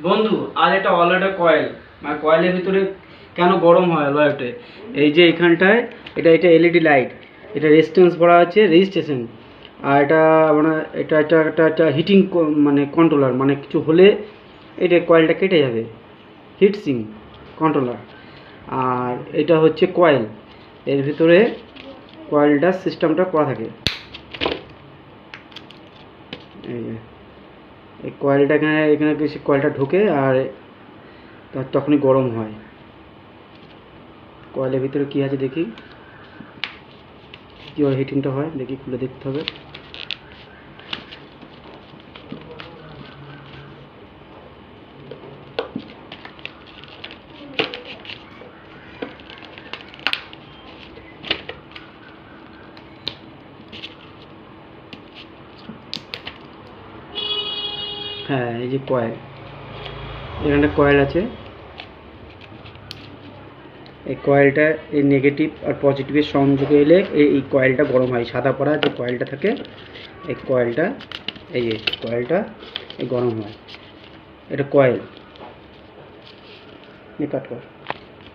বন্ধু আর এটা already coil, মানে কয়েলের ভিতরে কেন গরম হয় অলরেডি, এই যে এখানটায় এটা এটা এলইডি লাইট, এটা রেজিস্ট্যান্স বলা আছে রেজিস্ট্রেশন। আর এটা মানে এটা এটা একটা একটা হিটিং মানে কন্ট্রোলার, মানে কিছু হলে এটা কয়েলটা কেটে যাবে, হিট সিং কন্ট্রোলার। আর এটা হচ্ছে কয়েল, এর ভিতরে কয়েলটা সিস্টেমটা করা থাকে। এই যে এই কয়েলটা এখানে এখানে কয়েলটা ঢোকে আর তখনই গরম হয়। কয়েলের ভিতরে কী আছে দেখি, কীভাবে হিটিংটা হয় দেখি, খুলে দেখতে হবে। হ্যাঁ, এই যে কয়েল, এখানে কয়েল আছে। এই কয়েলটা এই নেগেটিভ আর পজিটিভের সংযোগে এলে এই কয়েলটা গরম হয়। সাদা পড়া যে কয়েলটা থাকে, এই কয়েলটা, এই যে কয়েলটা এই গরম হয়। এটা কয়েল, কাট কর।